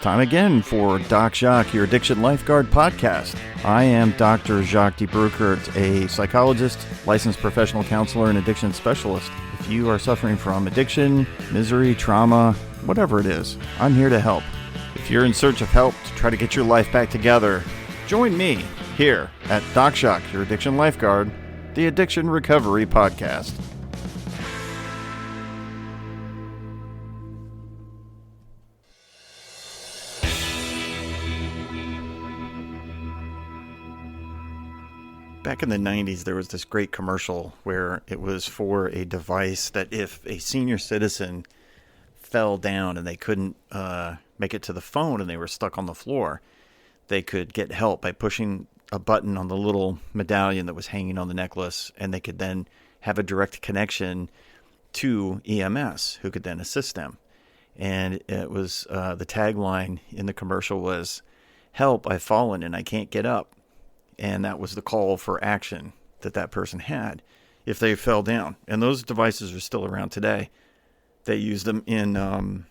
time again for Doc Jacques, your Addiction Lifeguard podcast. I am Dr. Jacques de Broekert, a psychologist, licensed professional counselor, and addiction specialist. If you are suffering from addiction, misery, trauma, whatever it is, I'm here to help. If you're in search of help to try to get your life back together, join me here at Doc Jacques, your Addiction Lifeguard, the Addiction Recovery Podcast. Back in the 90s, there was this great commercial where it was for a device that if a senior citizen fell down and they couldn't make it to the phone and they were stuck on the floor, they could get help by pushing a button on the little medallion that was hanging on the necklace, and they could then have a direct connection to EMS, who could then assist them. And it was the tagline in the commercial was, "Help, I've fallen and I can't get up." And that was the call for action that person had if they fell down. And those devices are still around today. They use them in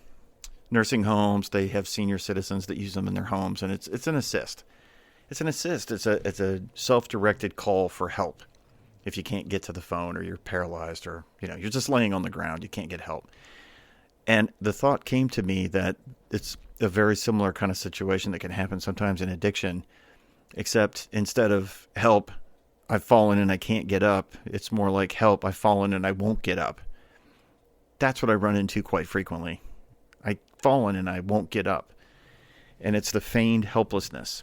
nursing homes. They have senior citizens that use them in their homes, and it's an assist. It's an assist. It's a self-directed call for help if you can't get to the phone or you're paralyzed or you're just laying on the ground, you can't get help. And the thought came to me that it's a very similar kind of situation that can happen sometimes in addiction. Except instead of help, I've fallen and I can't get up, it's more like help, I've fallen and I won't get up. That's what I run into quite frequently. I've fallen and I won't get up. And it's the feigned helplessness.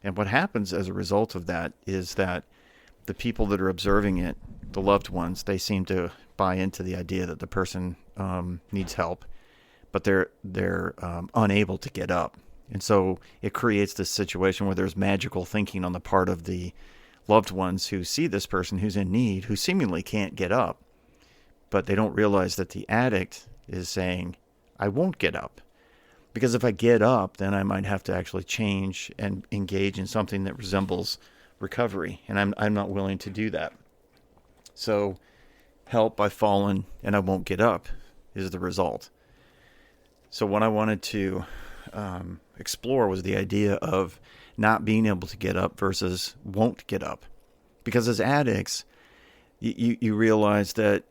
And what happens as a result of that is that the people that are observing it, the loved ones, they seem to buy into the idea that the person needs help, but they're unable to get up. And so it creates this situation where there's magical thinking on the part of the loved ones who see this person who's in need, who seemingly can't get up. But they don't realize that the addict is saying, I won't get up. Because if I get up, then I might have to actually change and engage in something that resembles recovery. And I'm not willing to do that. So help, I've fallen, and I won't get up is the result. So what I wanted to explore was the idea of not being able to get up versus won't get up. Because as addicts, you realize that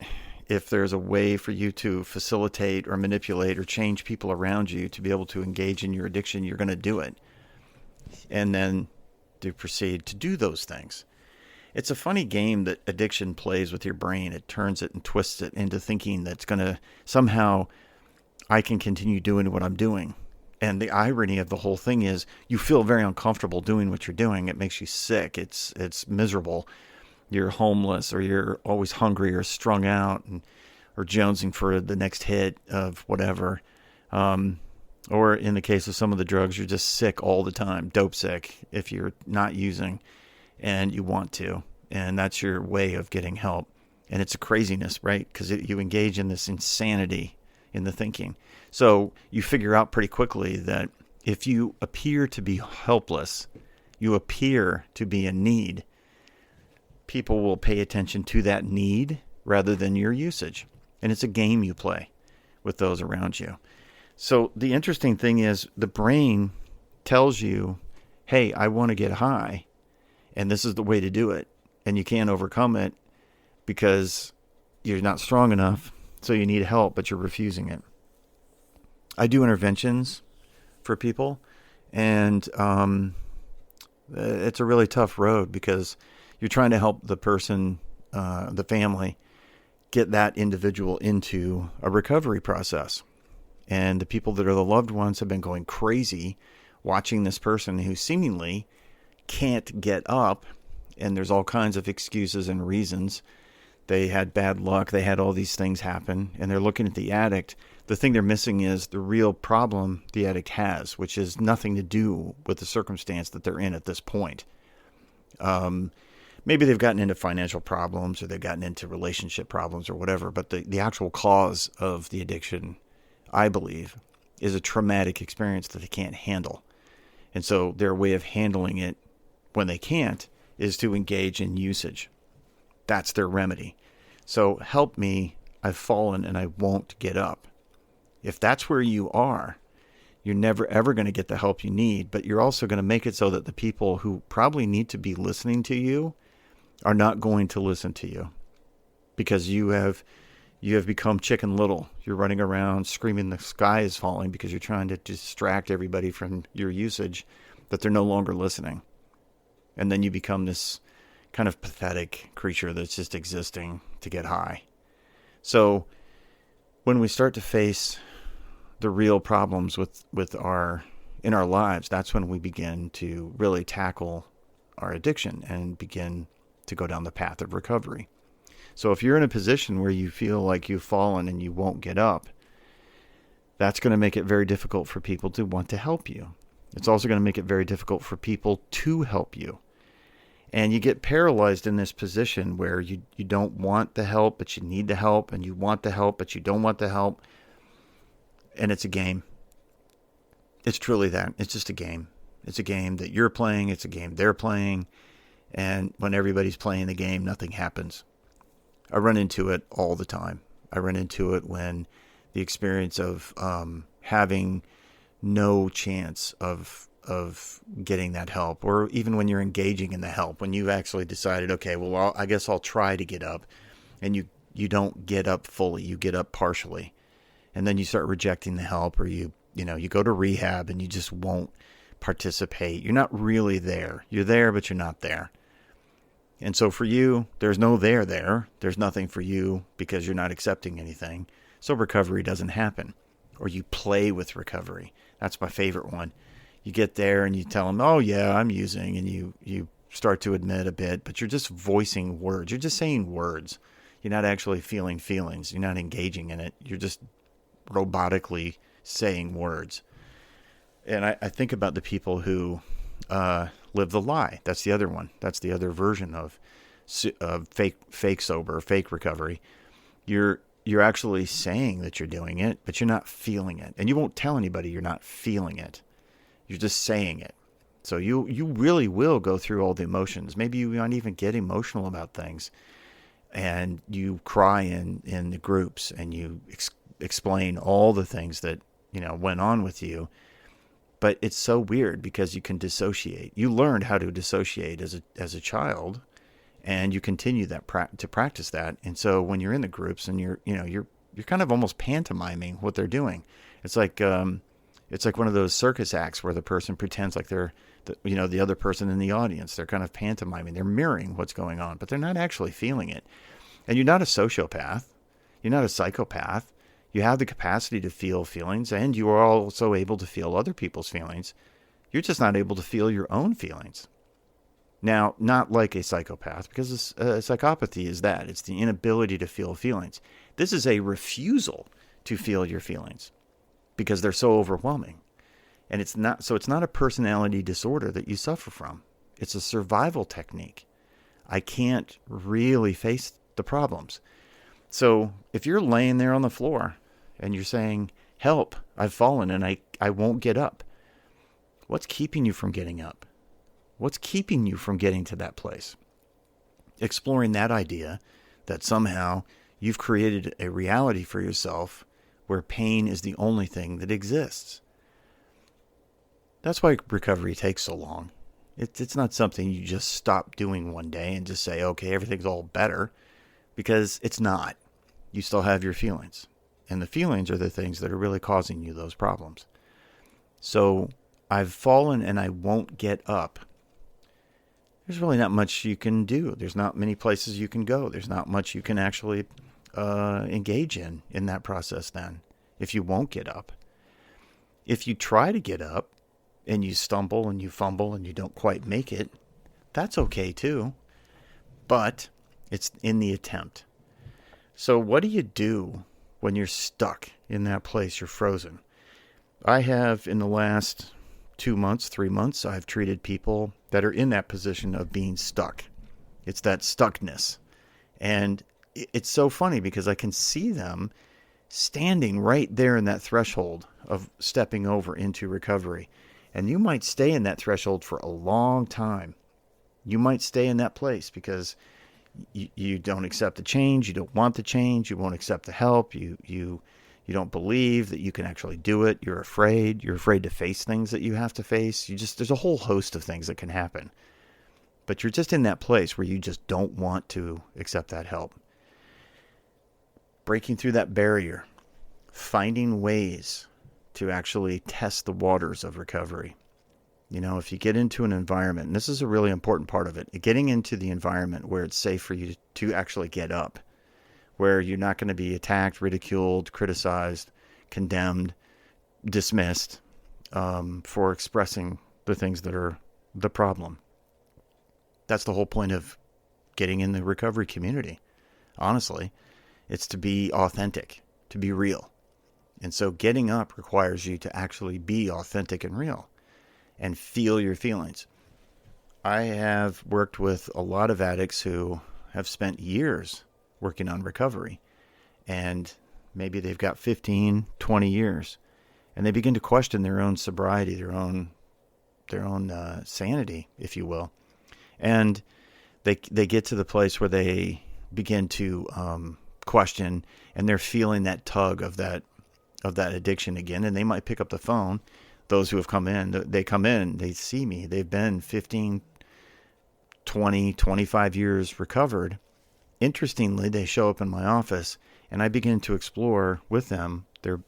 if there's a way for you to facilitate or manipulate or change people around you to be able to engage in your addiction, you're going to do it. And then to proceed to do those things. It's a funny game that addiction plays with your brain. It turns it and twists it into thinking that's going to somehow, I can continue doing what I'm doing. And the irony of the whole thing is you feel very uncomfortable doing what you're doing. It makes you sick. It's miserable. You're homeless, or you're always hungry or strung out or jonesing for the next hit of whatever. Or in the case of some of the drugs, you're just sick all the time, dope sick if you're not using and you want to. And that's your way of getting help. And it's a craziness, right? Because you engage in this insanity in the thinking. So you figure out pretty quickly that if you appear to be helpless, you appear to be in need, people will pay attention to that need rather than your usage. And it's a game you play with those around you. So the interesting thing is the brain tells you, hey, I want to get high, and this is the way to do it. And you can't overcome it because you're not strong enough, so you need help, but you're refusing it. I do interventions for people, and it's a really tough road because you're trying to help the person, the family, get that individual into a recovery process. And the people that are the loved ones have been going crazy watching this person who seemingly can't get up, and there's all kinds of excuses and reasons. They had bad luck, they had all these things happen, and they're looking at the addict. The thing they're missing is the real problem the addict has, which is nothing to do with the circumstance that they're in at this point. Maybe they've gotten into financial problems or they've gotten into relationship problems or whatever, but the actual cause of the addiction, I believe, is a traumatic experience that they can't handle. And so their way of handling it when they can't is to engage in usage. That's their remedy. So help me, I've fallen and I won't get up. If that's where you are, You're never ever going to get the help you need, but you're also going to make it so that the people who probably need to be listening to you are not going to listen to you, because you have become Chicken Little. You're running around screaming the sky is falling because you're trying to distract everybody from your usage, that they're no longer listening. And then you become this kind of pathetic creature that's just existing to get high. So when we start to face the real problems in our lives, that's when we begin to really tackle our addiction and begin to go down the path of recovery. So if you're in a position where you feel like you've fallen and you won't get up, that's going to make it very difficult for people to want to help you. It's also going to make it very difficult for people to help you. And you get paralyzed in this position where you don't want the help, but you need the help, and you want the help, but you don't want the help. And it's a game. It's truly that. It's just a game. It's a game that you're playing. It's a game they're playing. And when everybody's playing the game, nothing happens. I run into it all the time. I run into it when the experience of having no chance of getting that help, or even when you're engaging in the help, when you've actually decided, okay, well, I guess I'll try to get up, and you don't get up fully, you get up partially, and then you start rejecting the help, or you go to rehab and you just won't participate. You're not really there. You're there, but you're not there. And so for you, there's no there. There's nothing for you because you're not accepting anything. So recovery doesn't happen. Or you play with recovery. That's my favorite one. You get there and you tell them, oh yeah, I'm using, and you start to admit a bit, but you're just voicing words. You're just saying words. You're not actually feeling feelings. You're not engaging in it. You're just robotically saying words. And I think about the people who live the lie. That's the other one. That's the other version of fake sober, fake recovery. You're actually saying that you're doing it, but you're not feeling it. And you won't tell anybody you're not feeling it. You're just saying it. So you really will go through all the emotions. Maybe you might even get emotional about things. And you cry in the groups, and you explain all the things that went on with you. But it's so weird because you can dissociate. You learned how to dissociate as a child, and you continue to practice that. And so when you're in the groups and you're kind of almost pantomiming what they're doing. It's like one of those circus acts where the person pretends like they're the other person in the audience. They're kind of pantomiming. They're mirroring what's going on, but they're not actually feeling it. And you're not a sociopath. You're not a psychopath. You have the capacity to feel feelings, and you are also able to feel other people's feelings. You're just not able to feel your own feelings. Now, not like a psychopath, because psychopathy is that. It's the inability to feel feelings. This is a refusal to feel your feelings because they're so overwhelming. And it's not a personality disorder that you suffer from. It's a survival technique. I can't really face the problems. So if you're laying there on the floor and you're saying, help, I've fallen and I won't get up, what's keeping you from getting up? What's keeping you from getting to that place? Exploring that idea that somehow you've created a reality for yourself where pain is the only thing that exists. That's why recovery takes so long. It's not something you just stop doing one day and just say, okay, everything's all better, because it's not. You still have your feelings. And the feelings are the things that are really causing you those problems. So I've fallen and I won't get up. There's really not much you can do. There's not many places you can go. There's not much you can actually engage in that process then, if you won't get up. If you try to get up and you stumble and you fumble and you don't quite make it, that's okay too. But it's in the attempt. So what do you do when you're stuck in that place? You're frozen. I have, in the last 2 months, 3 months, I've treated people that are in that position of being stuck. It's that stuckness. And it's so funny because I can see them standing right there in that threshold of stepping over into recovery. And you might stay in that threshold for a long time. You might stay in that place because you don't accept the change. You don't want the change. You won't accept the help. You You don't believe that you can actually do it. You're afraid. You're afraid to face things that you have to face. There's a whole host of things that can happen. But you're just in that place where you just don't want to accept that help. Breaking through that barrier, finding ways to actually test the waters of recovery. If you get into an environment, and this is a really important part of it, getting into the environment where it's safe for you to actually get up, where you're not going to be attacked, ridiculed, criticized, condemned, dismissed for expressing the things that are the problem. That's the whole point of getting in the recovery community. Honestly, it's to be authentic, to be real. And so getting up requires you to actually be authentic and real and feel your feelings. I have worked with a lot of addicts who have spent years working on recovery, and maybe they've got 15, 20 years, and they begin to question their own sobriety, their own sanity, if you will. And they get to the place where they begin to question, and they're feeling that tug of that addiction again, and they might pick up the phone. Those who have come in, they see me. They've been 15, 20, 25 years recovered. Interestingly, they show up in my office, and I begin to explore with them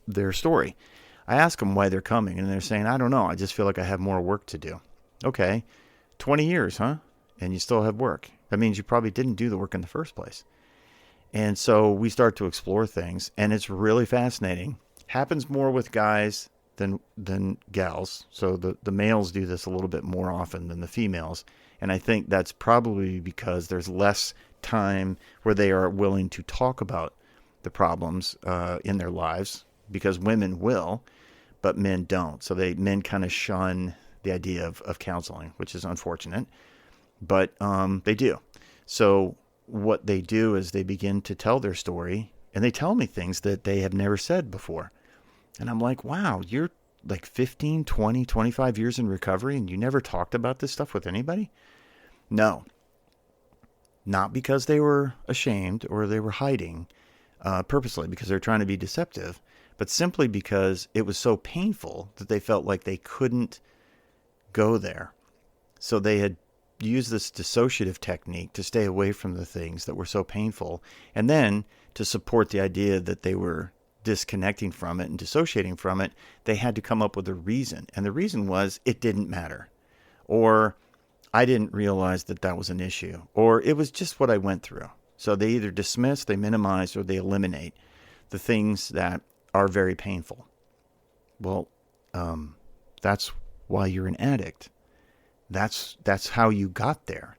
their story. I ask them why they're coming, and they're saying, I don't know, I just feel like I have more work to do. Okay, 20 years, huh? And you still have work. That means you probably didn't do the work in the first place. And so we start to explore things, and it's really fascinating. Happens more with guys than gals. So the males do this a little bit more often than the females. And I think that's probably because there's less time where they are willing to talk about the problems in their lives, because women will, but men don't. So men kind of shun the idea of counseling, which is unfortunate, but they do. So what they do is they begin to tell their story, and they tell me things that they have never said before. And I'm like, wow, you're like 15, 20, 25 years in recovery and you never talked about this stuff with anybody? No. Not because they were ashamed or they were hiding purposely because they're trying to be deceptive, but simply because it was so painful that they felt like they couldn't go there. So they had used this dissociative technique to stay away from the things that were so painful, and then to support the idea that they were disconnecting from it and dissociating from it, they had to come up with a reason. And the reason was it didn't matter, or I didn't realize that was an issue, or it was just what I went through. So they either dismiss, they minimize, or they eliminate the things that are very painful. Well, that's why you're an addict. That's how you got there.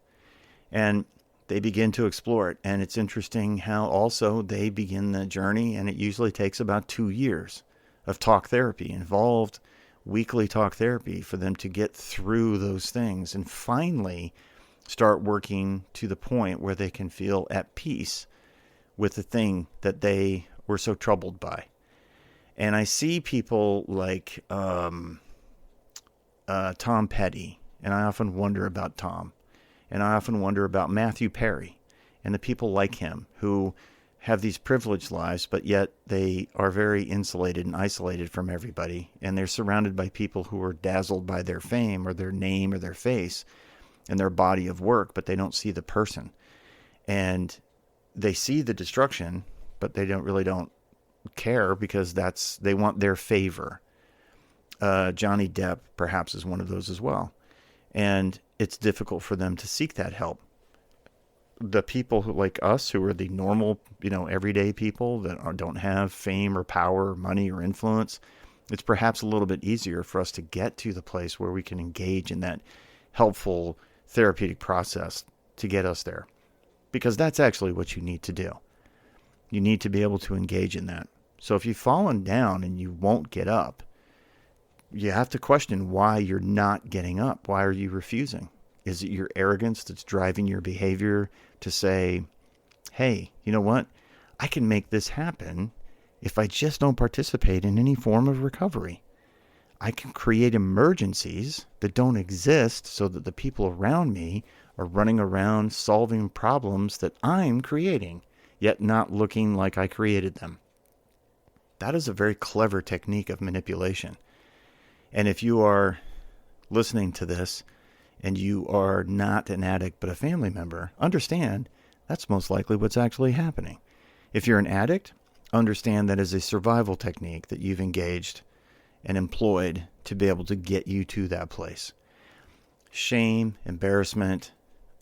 And they begin to explore it. And it's interesting how also they begin the journey, and it usually takes about 2 years of talk therapy, involved weekly talk therapy, for them to get through those things and finally start working to the point where they can feel at peace with the thing that they were so troubled by. And I see people like Tom Petty, and I often wonder about Tom. And I often wonder about Matthew Perry and the people like him who have these privileged lives, but yet they are very insulated and isolated from everybody. And they're surrounded by people who are dazzled by their fame or their name or their face and their body of work, but they don't see the person. And they see the destruction, but they don't care because they want their favor. Johnny Depp perhaps is one of those as well. And it's difficult for them to seek that help. The people who, like us, who are the normal, everyday people that don't have fame or power or money or influence, it's perhaps a little bit easier for us to get to the place where we can engage in that helpful therapeutic process to get us there. Because that's actually what you need to do. You need to be able to engage in that. So if you've fallen down and you won't get up, you have to question why you're not getting up. Why are you refusing? Is it your arrogance that's driving your behavior to say, hey, you know what? I can make this happen if I just don't participate in any form of recovery. I can create emergencies that don't exist so that the people around me are running around solving problems that I'm creating, yet not looking like I created them. that is a very clever technique of manipulation. And if you are listening to this and you are not an addict but a family member, understand that's most likely what's actually happening. If you're an addict, understand that is a survival technique that you've engaged and employed to be able to get you to that place. Shame, embarrassment,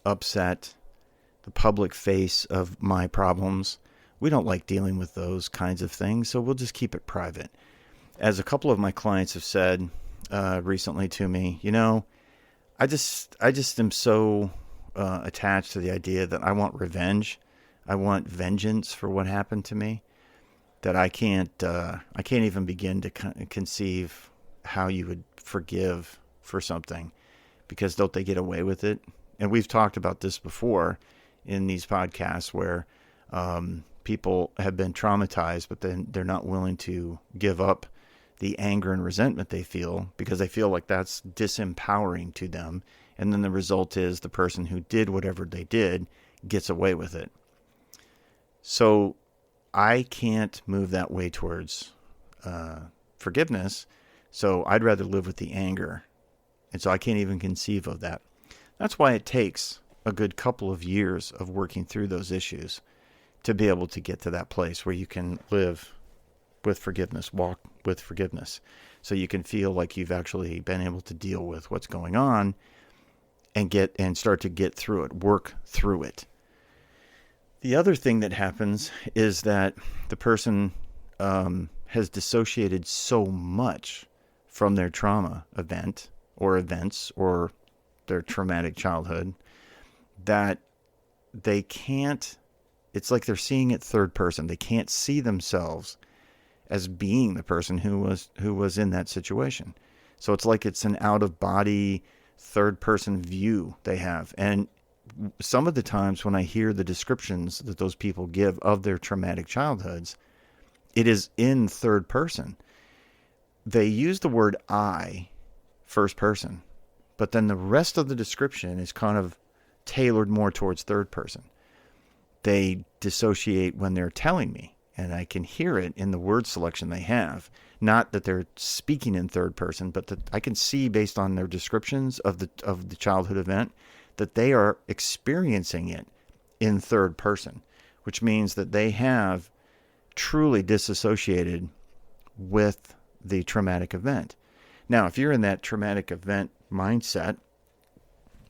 upset, the public face of my problems, we don't like dealing with those kinds of things, so we'll just keep it private. As a couple of my clients have said recently to me, I just am so attached to the idea that I want revenge. I want vengeance for what happened to me, that I can't even begin to conceive how you would forgive for something, because don't they get away with it? And we've talked about this before in these podcasts where people have been traumatized, but then they're not willing to give up the anger and resentment they feel because they feel like that's disempowering to them. And then the result is the person who did whatever they did gets away with it. So I can't move that way towards forgiveness. So I'd rather live with the anger. And so I can't even conceive of that. That's why it takes a good couple of years of working through those issues to be able to get to that place where you can live with forgiveness, walk with forgiveness. So you can feel like you've actually been able to deal with what's going on and start to get through it, work through it. The other thing that happens is that the person has dissociated so much from their trauma event or events or their traumatic childhood that they can't, it's like they're seeing it third person. They can't see themselves as being the person who was in that situation. So it's like it's an out of body third person view they have. And some of the times when I hear the descriptions that those people give of their traumatic childhoods, it is in third person. They use the word I, first person, but then the rest of the description is kind of tailored more towards third person. They dissociate when they're telling me, and I can hear it in the word selection they have. Not that they're speaking in third person, but that I can see based on their descriptions of the childhood event that they are experiencing it in third person, which means that they have truly disassociated with the traumatic event. Now, if you're in that traumatic event mindset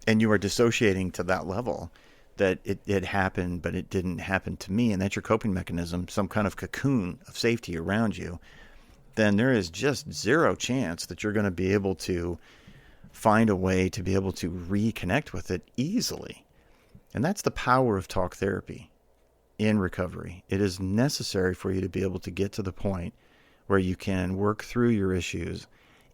and you are dissociating to that level, that it happened, but it didn't happen to me, and that's your coping mechanism, some kind of cocoon of safety around you, then there is just zero chance that you're going to be able to find a way to be able to reconnect with it easily. And that's the power of talk therapy in recovery. It is necessary for you to be able to get to the point where you can work through your issues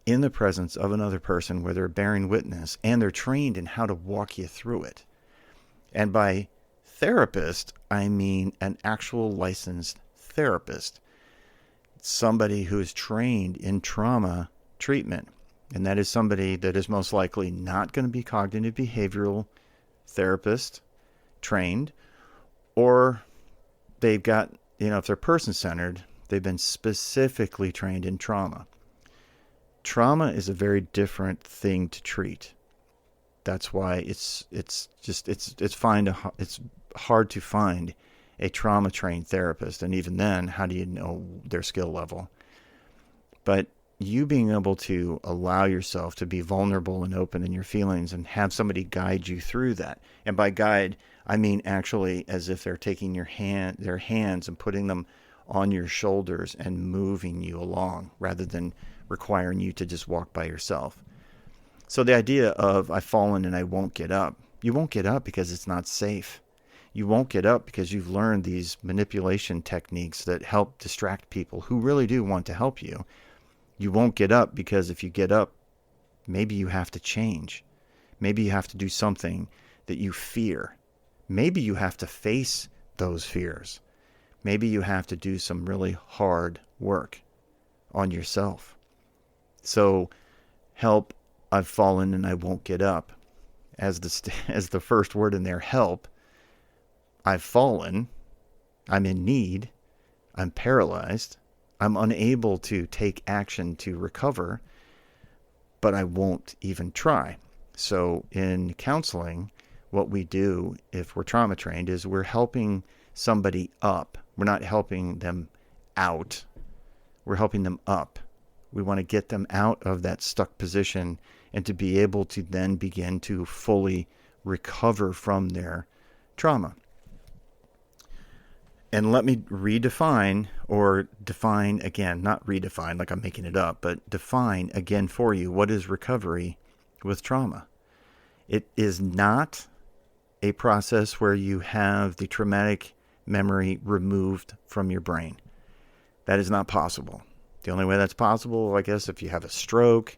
in the presence of another person where they're bearing witness and they're trained in how to walk you through it. And by therapist, I mean an actual licensed therapist, somebody who is trained in trauma treatment. And that is somebody that is most likely not going to be cognitive behavioral therapist trained, or they've got, if they're person-centered, they've been specifically trained in trauma. Trauma is a very different thing to treat. That's why it's hard to find a trauma trained therapist, and even then, how do you know their skill level? But you being able to allow yourself to be vulnerable and open in your feelings and have somebody guide you through that. And by guide, I mean actually as if they're taking their hands and putting them on your shoulders and moving you along rather than requiring you to just walk by yourself. So the idea of I've fallen and I won't get up. You won't get up because it's not safe. You won't get up because you've learned these manipulation techniques that help distract people who really do want to help you. You won't get up because if you get up, maybe you have to change. Maybe you have to do something that you fear. Maybe you have to face those fears. Maybe you have to do some really hard work on yourself. So help, I've fallen and I won't get up. As the first word in there, help, I've fallen, I'm in need, I'm paralyzed, I'm unable to take action to recover, but I won't even try. So in counseling, what we do if we're trauma trained is we're helping somebody up. We're not helping them out. We're helping them up. We want to get them out of that stuck position and to be able to then begin to fully recover from their trauma. And let me redefine, or define again, not redefine like I'm making it up, but define again for you what is recovery with trauma. It is not a process where you have the traumatic memory removed from your brain. That is not possible. The only way that's possible, I guess, if you have a stroke,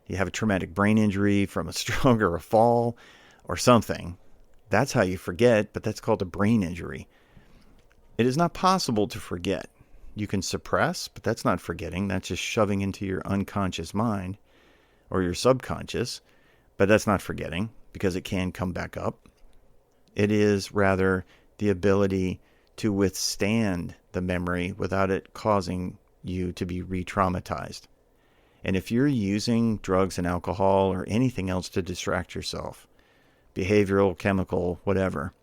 you have a traumatic brain injury from a stroke or a fall or something. That's how you forget, but that's called a brain injury. It is not possible to forget. You can suppress, but that's not forgetting. That's just shoving into your unconscious mind or your subconscious, but that's not forgetting because it can come back up. It is rather the ability to withstand the memory without it causing you to be re-traumatized. And if you're using drugs and alcohol or anything else to distract yourself, behavioral, chemical, whatever,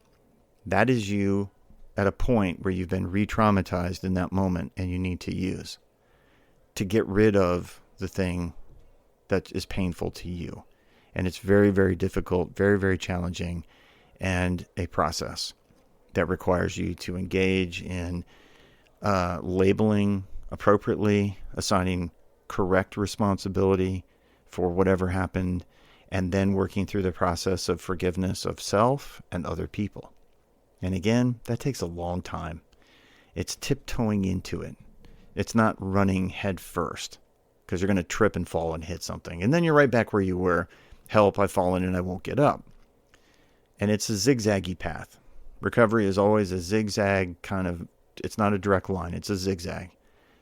that is you at a point where you've been re-traumatized in that moment and you need to use to get rid of the thing that is painful to you. And it's very, very difficult, very, very challenging, and a process that requires you to engage in labeling appropriately, assigning correct responsibility for whatever happened, and then working through the process of forgiveness of self and other people. And again, that takes a long time. It's tiptoeing into it. It's not running head first, because you're going to trip and fall and hit something. And then you're right back where you were. Help, I've fallen and I won't get up. And it's a zigzaggy path. Recovery is always a zigzag kind of, it's not a direct line, it's a zigzag.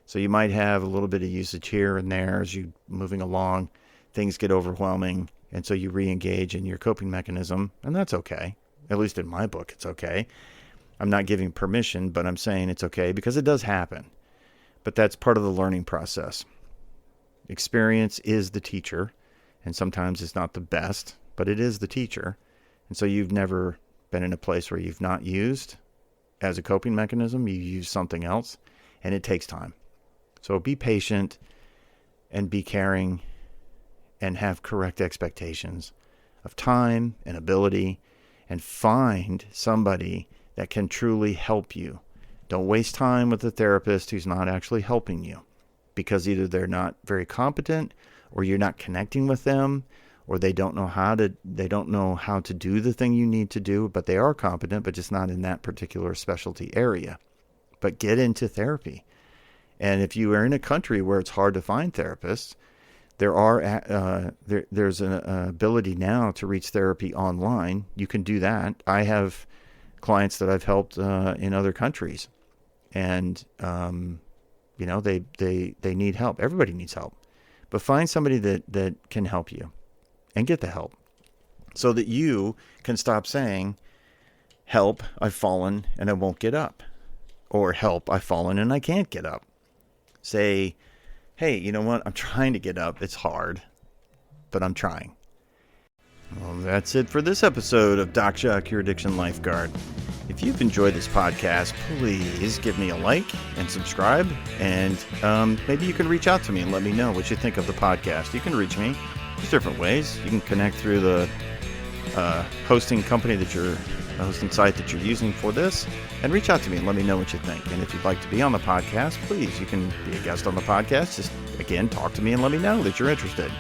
So you might have a little bit of usage here and there as you're moving along. Things get overwhelming, and so you re-engage in your coping mechanism, and that's okay. At least in my book, it's okay. I'm not giving permission, but I'm saying it's okay because it does happen. But that's part of the learning process. Experience is the teacher, and sometimes it's not the best, but it is the teacher. And so you've never been in a place where you've not used as a coping mechanism, you use something else, and it takes time. So be patient and be caring and have correct expectations of time and ability, and find somebody that can truly help you. Don't waste time with a therapist who's not actually helping you, because either they're not very competent, or you're not connecting with them, or they don't know how to do the thing you need to do, but they are competent, but just not in that particular specialty area. But get into therapy. And if you are in a country where it's hard to find therapists, there's an ability now to reach therapy online. You can do that. I have clients that I've helped in other countries, and they need help. Everybody needs help, but find somebody that can help you, and get the help, so that you can stop saying, "Help, I've fallen and I won't get up," or "Help, I've fallen and I can't get up." Say, "Hey, you know what? I'm trying to get up. It's hard, but I'm trying." Well, that's it for this episode of Doc Jacques, Your Addiction Lifeguard. If you've enjoyed this podcast, please give me a like and subscribe. And maybe you can reach out to me and let me know what you think of the podcast. You can reach me. There's different ways. You can connect through the hosting company hosting site that you're using for this, and reach out to me and let me know what you think. And if you'd like to be on the podcast, please, you can be a guest on the podcast. Just, again, talk to me and let me know that you're interested.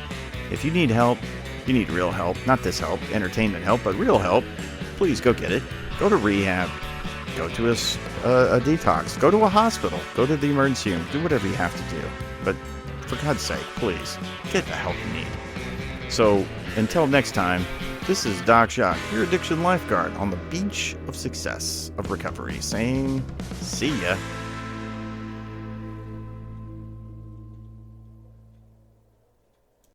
If you need help, you need real help, not this help, entertainment help, but real help, please go get it. Go to rehab. Go to a detox. Go to a hospital. Go to the emergency room. Do whatever you have to do. But for God's sake, please, get the help you need. So, until next time, this is Doc Jacques, your addiction lifeguard, on the beach of success, of recovery, saying, see ya.